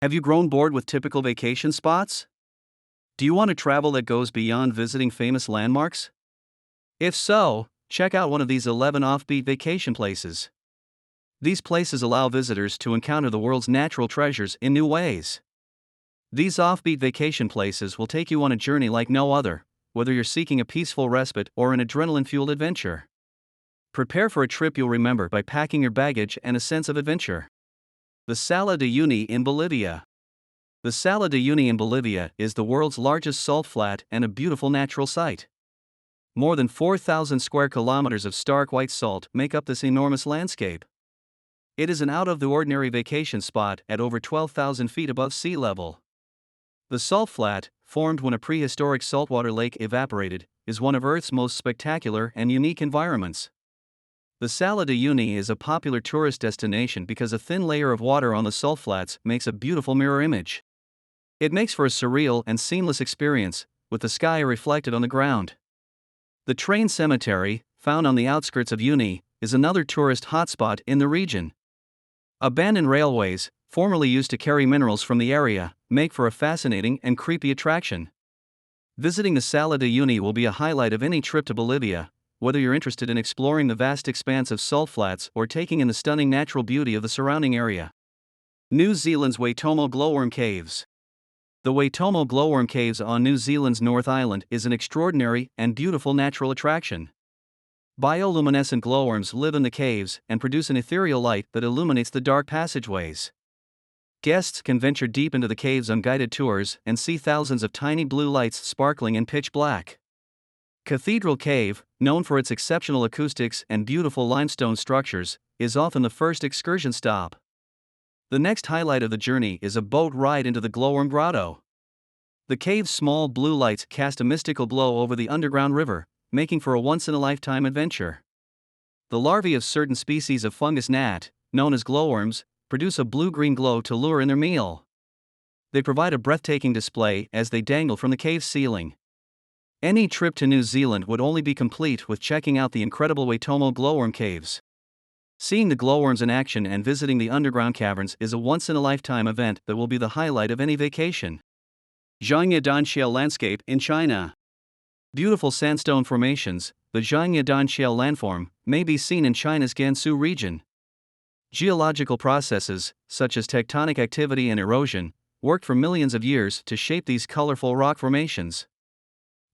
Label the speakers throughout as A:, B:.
A: Have you grown bored with typical vacation spots? Do you want to travel that goes beyond visiting famous landmarks? If so, check out one of these 11 offbeat vacation places. These places allow visitors to encounter the world's natural treasures in new ways. These offbeat vacation places will take you on a journey like no other, whether you're seeking a peaceful respite or an adrenaline-fueled adventure. Prepare for a trip you'll remember by packing your baggage and a sense of adventure. The Sala de Uyuni in Bolivia. The Sala de Uyuni in Bolivia is the world's largest salt flat and a beautiful natural site. More than 4,000 square kilometers of stark white salt make up this enormous landscape. It is an out-of-the-ordinary vacation spot at over 12,000 feet above sea level. The salt flat, formed when a prehistoric saltwater lake evaporated, is one of Earth's most spectacular and unique environments. The Sala de Uyuni is a popular tourist destination because a thin layer of water on the salt flats makes a beautiful mirror image. It makes for a surreal and seamless experience, with the sky reflected on the ground. The train cemetery, found on the outskirts of Uyuni, is another tourist hotspot in the region. Abandoned railways, formerly used to carry minerals from the area, make for a fascinating and creepy attraction. Visiting the Sala de Uyuni will be a highlight of any trip to Bolivia, whether you're interested in exploring the vast expanse of salt flats or taking in the stunning natural beauty of the surrounding area. New Zealand's Waitomo Glowworm Caves. The Waitomo Glowworm Caves on New Zealand's North Island is an extraordinary and beautiful natural attraction. Bioluminescent glowworms live in the caves and produce an ethereal light that illuminates the dark passageways. Guests can venture deep into the caves on guided tours and see thousands of tiny blue lights sparkling in pitch black. Cathedral Cave, known for its exceptional acoustics and beautiful limestone structures, is often the first excursion stop. The next highlight of the journey is a boat ride into the Glowworm Grotto. The cave's small blue lights cast a mystical glow over the underground river, making for a once-in-a-lifetime adventure. The larvae of certain species of fungus gnat, known as glowworms, produce a blue-green glow to lure in their meal. They provide a breathtaking display as they dangle from the cave's ceiling. Any trip to New Zealand would only be complete with checking out the incredible Waitomo Glowworm Caves. Seeing the glowworms in action and visiting the underground caverns is a once-in-a-lifetime event that will be the highlight of any vacation. Zhangyadan Shale Landscape in China. Beautiful sandstone formations, the Zhangyadan Shale landform, may be seen in China's Gansu region. Geological processes, such as tectonic activity and erosion, worked for millions of years to shape these colorful rock formations.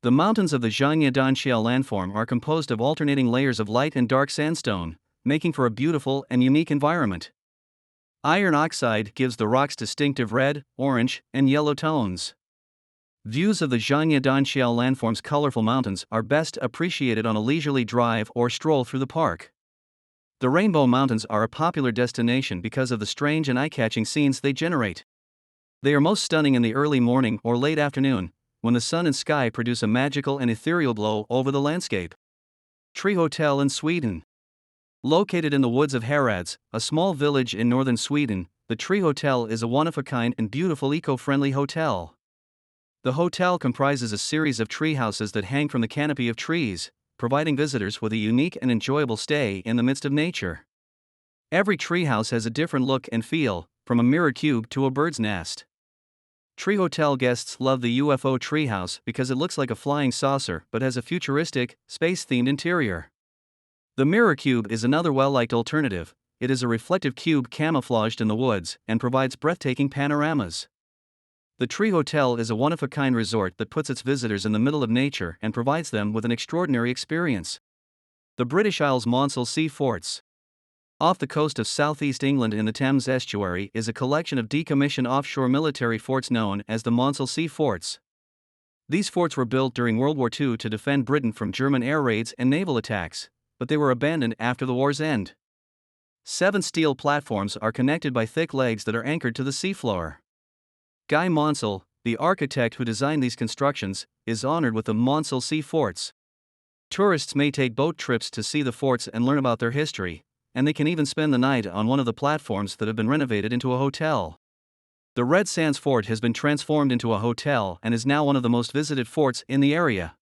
A: The mountains of the Zhangyadan Shale landform are composed of alternating layers of light and dark sandstone, making for a beautiful and unique environment. Iron oxide gives the rocks distinctive red, orange, and yellow tones. Views of the Zhangyadan Shale landform's colorful mountains are best appreciated on a leisurely drive or stroll through the park. The Rainbow Mountains are a popular destination because of the strange and eye-catching scenes they generate. They are most stunning in the early morning or late afternoon, when the sun and sky produce a magical and ethereal glow over the landscape. Tree Hotel in Sweden. Located in the woods of Harads, a small village in northern Sweden, the Tree Hotel is a one-of-a-kind and beautiful eco-friendly hotel. The hotel comprises a series of tree houses that hang from the canopy of trees, providing visitors with a unique and enjoyable stay in the midst of nature. Every treehouse has a different look and feel, from a mirror cube to a bird's nest. Tree Hotel guests love the UFO treehouse because it looks like a flying saucer but has a futuristic, space-themed interior. The mirror cube is another well-liked alternative. It is a reflective cube camouflaged in the woods and provides breathtaking panoramas. The Tree Hotel is a one-of-a-kind resort that puts its visitors in the middle of nature and provides them with an extraordinary experience. The British Isles Monsell Sea Forts. Off the coast of southeast England in the Thames estuary is a collection of decommissioned offshore military forts known as the Monsell Sea Forts. These forts were built during World War II to defend Britain from German air raids and naval attacks, but they were abandoned after the war's end. 7 steel platforms are connected by thick legs that are anchored to the seafloor. Guy Monsell, the architect who designed these constructions, is honored with the Monsell Sea Forts. Tourists may take boat trips to see the forts and learn about their history, and they can even spend the night on one of the platforms that have been renovated into a hotel. The Red Sands Fort has been transformed into a hotel and is now one of the most visited forts in the area.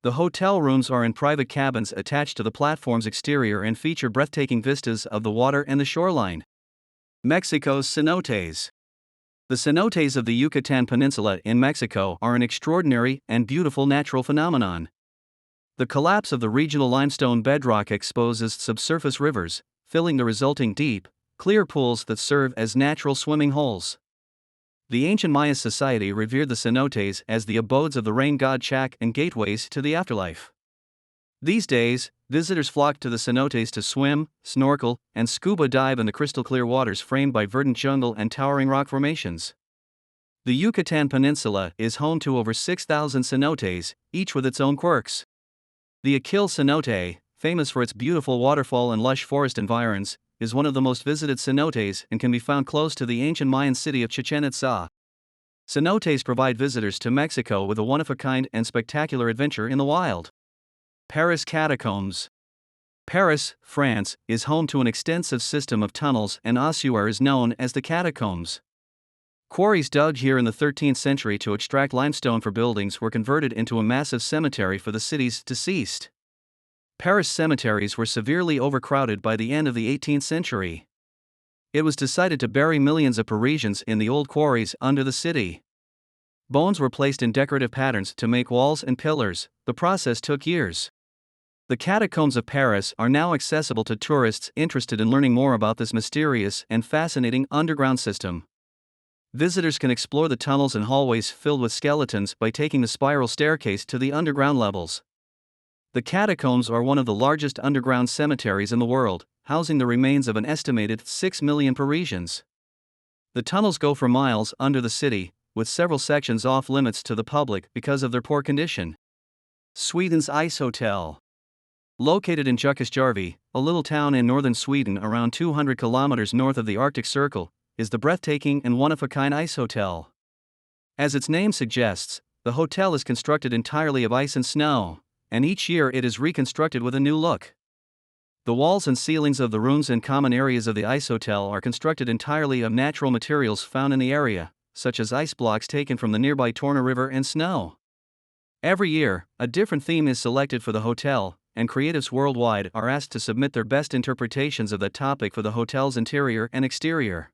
A: The hotel rooms are in private cabins attached to the platform's exterior and feature breathtaking vistas of the water and the shoreline. Mexico's cenotes. The cenotes of the Yucatan Peninsula in Mexico are an extraordinary and beautiful natural phenomenon. The collapse of the regional limestone bedrock exposes subsurface rivers, filling the resulting deep, clear pools that serve as natural swimming holes. The ancient Maya society revered the cenotes as the abodes of the rain god Chak and gateways to the afterlife. These days, visitors flock to the cenotes to swim, snorkel, and scuba dive in the crystal-clear waters framed by verdant jungle and towering rock formations. The Yucatan Peninsula is home to over 6,000 cenotes, each with its own quirks. The Aquil cenote, famous for its beautiful waterfall and lush forest environs, is one of the most visited cenotes and can be found close to the ancient Mayan city of Chichen Itza. Cenotes provide visitors to Mexico with a one-of-a-kind and spectacular adventure in the wild. Paris Catacombs. Paris, France, is home to an extensive system of tunnels and ossuaries known as the Catacombs. Quarries dug here in the 13th century to extract limestone for buildings were converted into a massive cemetery for the city's deceased. Paris cemeteries were severely overcrowded by the end of the 18th century. It was decided to bury millions of Parisians in the old quarries under the city. Bones were placed in decorative patterns to make walls and pillars. The process took years. The Catacombs of Paris are now accessible to tourists interested in learning more about this mysterious and fascinating underground system. Visitors can explore the tunnels and hallways filled with skeletons by taking the spiral staircase to the underground levels. The catacombs are one of the largest underground cemeteries in the world, housing the remains of an estimated 6 million Parisians. The tunnels go for miles under the city, with several sections off limits to the public because of their poor condition. Sweden's Ice Hotel. Located in Jukkasjärvi, a little town in northern Sweden around 200 kilometers north of the Arctic Circle, is the breathtaking and one-of-a-kind ice hotel. As its name suggests, the hotel is constructed entirely of ice and snow, and each year it is reconstructed with a new look. The walls and ceilings of the rooms and common areas of the ice hotel are constructed entirely of natural materials found in the area, such as ice blocks taken from the nearby Torna River and snow. Every year, a different theme is selected for the hotel, and creatives worldwide are asked to submit their best interpretations of that topic for the hotel's interior and exterior.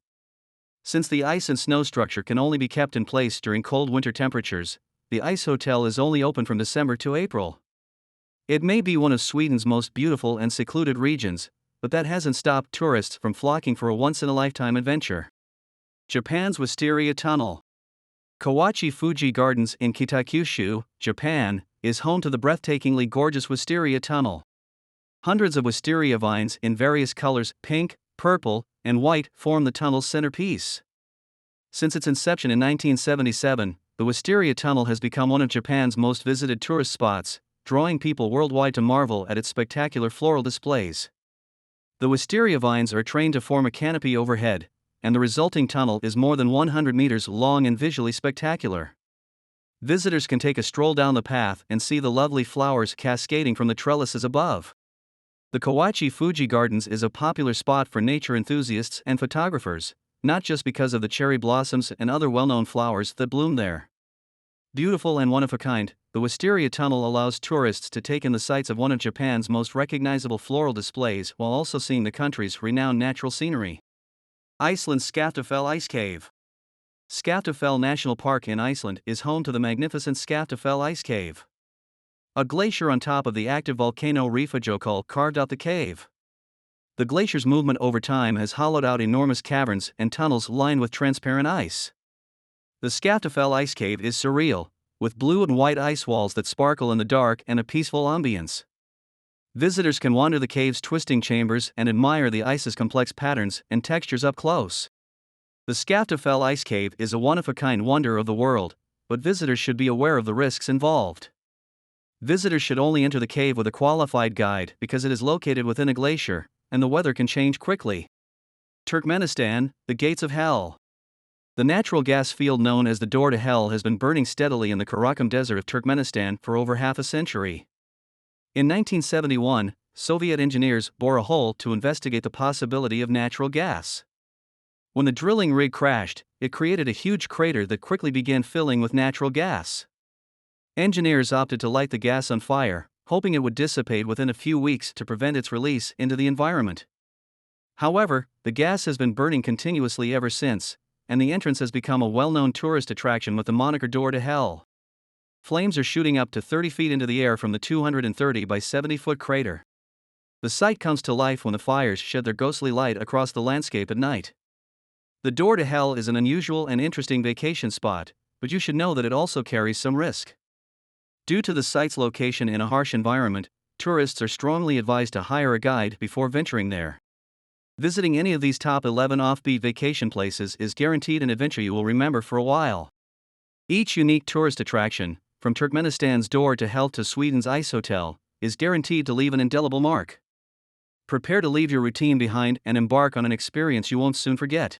A: Since the ice and snow structure can only be kept in place during cold winter temperatures, the ice hotel is only open from December to April. It may be one of Sweden's most beautiful and secluded regions, but that hasn't stopped tourists from flocking for a once-in-a-lifetime adventure. Japan's Wisteria Tunnel. Kawachi Fuji Gardens in Kitakyushu, Japan, is home to the breathtakingly gorgeous Wisteria Tunnel. Hundreds of wisteria vines in various colors, pink, purple, and white, form the tunnel's centerpiece. Since its inception in 1977, the Wisteria Tunnel has become one of Japan's most visited tourist spots, drawing people worldwide to marvel at its spectacular floral displays. The wisteria vines are trained to form a canopy overhead, and the resulting tunnel is more than 100 meters long and visually spectacular. Visitors can take a stroll down the path and see the lovely flowers cascading from the trellises above. The Kawachi Fuji Gardens is a popular spot for nature enthusiasts and photographers, not just because of the cherry blossoms and other well-known flowers that bloom there. Beautiful and one-of-a-kind, the Wisteria Tunnel allows tourists to take in the sights of one of Japan's most recognizable floral displays while also seeing the country's renowned natural scenery. Iceland's Scatterfel Ice Cave. Scatterfel National Park in Iceland is home to the magnificent Scatterfel Ice Cave. A glacier on top of the active volcano Refugjökull carved out the cave. The glacier's movement over time has hollowed out enormous caverns and tunnels lined with transparent ice. The Scatterfel Ice Cave is surreal, with blue and white ice walls that sparkle in the dark and a peaceful ambience. Visitors can wander the cave's twisting chambers and admire the ice's complex patterns and textures up close. The Scatterfel Ice Cave is a one-of-a-kind wonder of the world, but visitors should be aware of the risks involved. Visitors should only enter the cave with a qualified guide because it is located within a glacier, and the weather can change quickly. Turkmenistan, the gates of hell. The natural gas field known as the door to hell has been burning steadily in the Karakum Desert of Turkmenistan for over half a century. In 1971, Soviet engineers bore a hole to investigate the possibility of natural gas. When the drilling rig crashed, it created a huge crater that quickly began filling with natural gas. Engineers opted to light the gas on fire, hoping it would dissipate within a few weeks to prevent its release into the environment. However, the gas has been burning continuously ever since, and the entrance has become a well-known tourist attraction with the moniker Door to Hell. Flames are shooting up to 30 feet into the air from the 230 by 70-foot crater. The site comes to life when the fires shed their ghostly light across the landscape at night. The Door to Hell is an unusual and interesting vacation spot, but you should know that it also carries some risk. Due to the site's location in a harsh environment, tourists are strongly advised to hire a guide before venturing there. Visiting any of these top 11 offbeat vacation places is guaranteed an adventure you will remember for a while. Each unique tourist attraction, from Turkmenistan's Door to Hell to Sweden's Ice Hotel, is guaranteed to leave an indelible mark. Prepare to leave your routine behind and embark on an experience you won't soon forget.